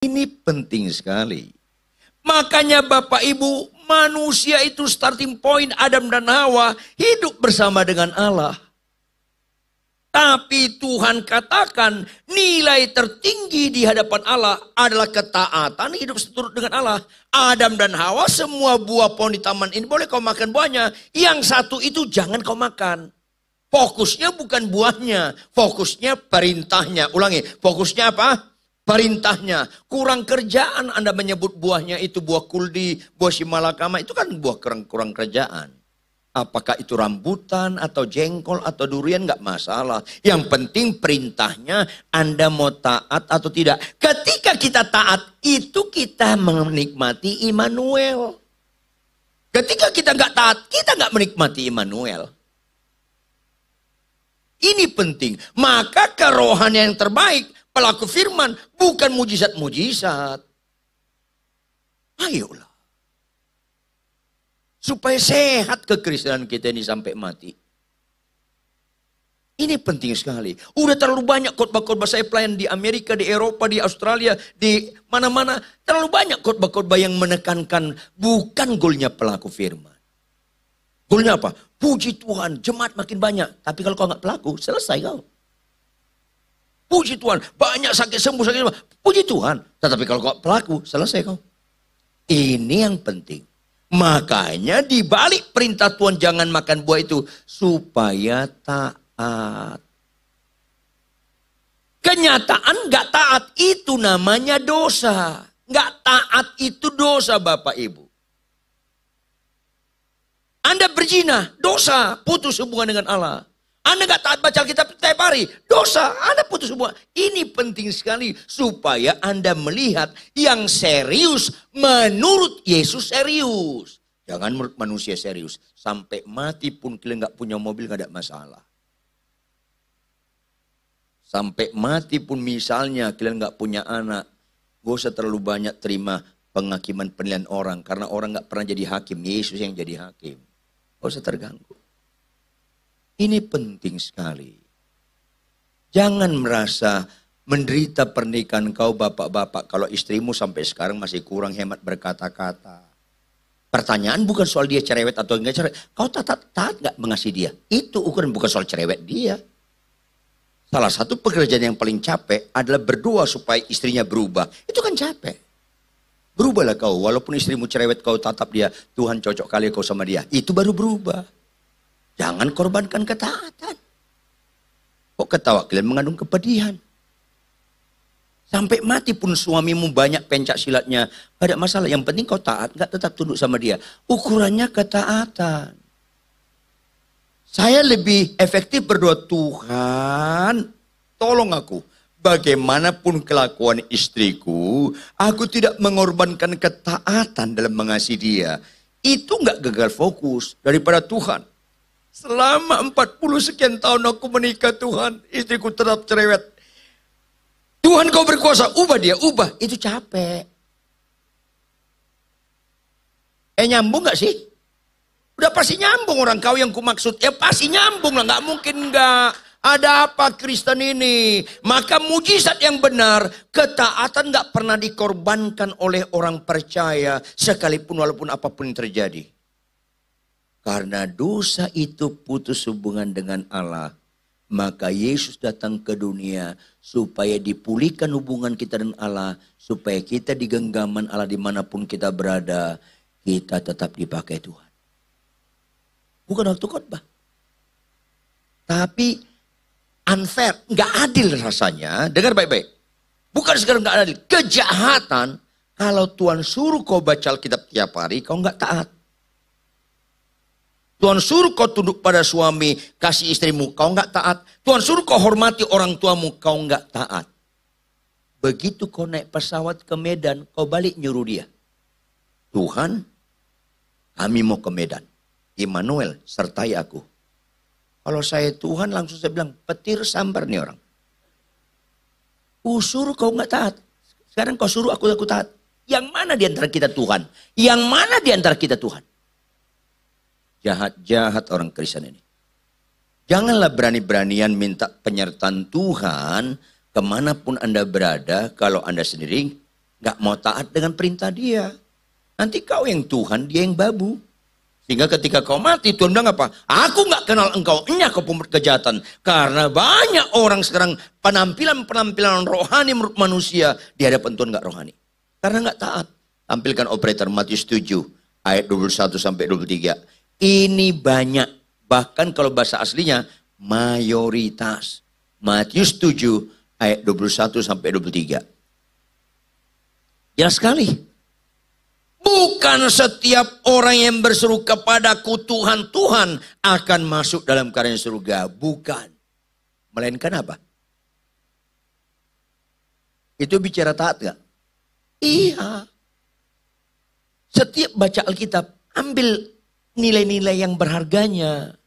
Ini penting sekali. Makanya Bapak Ibu, manusia itu starting point Adam dan Hawa hidup bersama dengan Allah. Tapi Tuhan katakan nilai tertinggi di hadapan Allah adalah ketaatan, hidup seturut dengan Allah. Adam dan Hawa semua buah pohon di taman ini boleh kau makan buahnya. Yang satu itu jangan kau makan. Fokusnya bukan buahnya, fokusnya perintahnya. Ulangi, fokusnya apa? Perintahnya. Kurang kerjaan Anda menyebut buahnya itu buah kuldi, buah simalakama. Itu kan buah kurang kerjaan. Apakah itu rambutan atau jengkol atau durian nggak masalah. Yang penting perintahnya Anda mau taat atau tidak. Ketika kita taat itu kita menikmati Immanuel. Ketika kita nggak taat kita nggak menikmati Immanuel. Ini penting. Maka kerohanian yang terbaik pelaku firman bukan mujizat-mujizat. Ayolah. Supaya sehat kekristenan kita ini sampai mati. Ini penting sekali. Udah terlalu banyak khotbah-khotbah saya pelayan di Amerika, di Eropa, di Australia, di mana-mana. Terlalu banyak khotbah-khotbah yang menekankan bukan goalnya pelaku firman. Goalnya apa? Puji Tuhan, jemaat makin banyak. Tapi kalau kau nggak pelaku, selesai kau. Puji Tuhan, banyak sakit sembuh, sakit sembuh. Puji Tuhan. Tetapi kalau kau pelaku, selesai kau. Ini yang penting. Makanya di balik perintah Tuhan jangan makan buah itu supaya taat. Kenyataan gak taat itu namanya dosa. Gak taat itu dosa Bapak Ibu. Anda berzina, dosa, putus hubungan dengan Allah. Anda gak taat baca Alkitab setiap hari, dosa, Anda putus hubungan. Ini penting sekali supaya Anda melihat yang serius menurut Yesus serius. Jangan menurut manusia serius. Sampai mati pun kalian gak punya mobil gak ada masalah. Sampai mati pun misalnya kalian gak punya anak. Gak usah terlalu banyak terima penghakiman penilaian orang. Karena orang gak pernah jadi hakim, Yesus yang jadi hakim. Gak usah terganggu. Ini penting sekali. Jangan merasa menderita pernikahan kau bapak-bapak kalau istrimu sampai sekarang masih kurang hemat berkata-kata. Pertanyaan bukan soal dia cerewet atau enggak cerewet. Kau taat enggak mengasihi dia? Itu ukuran bukan soal cerewet dia. Salah satu pekerjaan yang paling capek adalah berdoa supaya istrinya berubah. Itu kan capek. Berubahlah kau, walaupun istrimu cerewet kau tatap dia. Tuhan cocok kali kau sama dia. Itu baru berubah. Jangan korbankan ketaatan. Kok ketawa? Kalian mengandung kepedihan. Sampai mati pun suamimu banyak pencak silatnya. Gak ada masalah. Yang penting kau taat. Gak tetap tunduk sama dia. Ukurannya ketaatan. Saya lebih efektif berdoa. Tuhan, tolong aku. Bagaimanapun kelakuan istriku. Aku tidak mengorbankan ketaatan dalam mengasihi dia. Itu gak gagal fokus daripada Tuhan. Selama 40 sekian tahun aku menikah Tuhan, istriku tetap cerewet. Tuhan kau berkuasa, ubah dia, ubah. Itu capek. Nyambung gak sih? Udah pasti nyambung orang kau yang kumaksud. Ya pasti nyambung lah, gak mungkin gak. Ada apa Kristen ini? Maka mujizat yang benar, ketaatan gak pernah dikorbankan oleh orang percaya. Sekalipun walaupun apapun yang terjadi. Karena dosa itu putus hubungan dengan Allah. Maka Yesus datang ke dunia supaya dipulihkan hubungan kita dengan Allah. Supaya kita di genggaman Allah dimanapun kita berada. Kita tetap dipakai Tuhan. Bukan waktu khotbah. Tapi unfair, nggak adil rasanya. Dengar baik-baik. Bukan sekarang nggak adil. Kejahatan kalau Tuhan suruh kau baca Alkitab tiap hari, kau nggak taat. Tuhan suruh kau tunduk pada suami, kasih istrimu, kau nggak taat. Tuhan suruh kau hormati orang tuamu, kau nggak taat. Begitu kau naik pesawat ke Medan, kau balik nyuruh dia. Tuhan, kami mau ke Medan. Immanuel, sertai aku. Kalau saya Tuhan, langsung saya bilang, petir sambar nih orang. Suruh kau nggak taat. Sekarang kau suruh aku taat. Yang mana di antara kita Tuhan? Yang mana di antara kita Tuhan? Jahat-jahat orang Kristen ini. Janganlah berani-beranian minta penyertaan Tuhan kemanapun Anda berada kalau Anda sendiri Nggak mau taat dengan perintah dia. Nanti kau yang Tuhan, dia yang babu. Sehingga ketika kau mati, Tuhan bilang apa? Aku nggak kenal engkau, kau pembuat kejahatan. Karena banyak orang sekarang penampilan-penampilan rohani menurut manusia di hadapan Tuhan nggak rohani. Karena nggak taat. Tampilkan operator Matius 7 ayat 21 sampai 23. Ini banyak, bahkan kalau bahasa aslinya mayoritas. Matius 7 ayat 21 sampai 23. Jelas sekali. Bukan setiap orang yang berseru kepadaku Tuhan, Tuhan akan masuk dalam kerajaan surga. Bukan. Melainkan apa? Itu bicara taat gak? Iya. Setiap baca Alkitab, ambil nilai-nilai yang berharganya.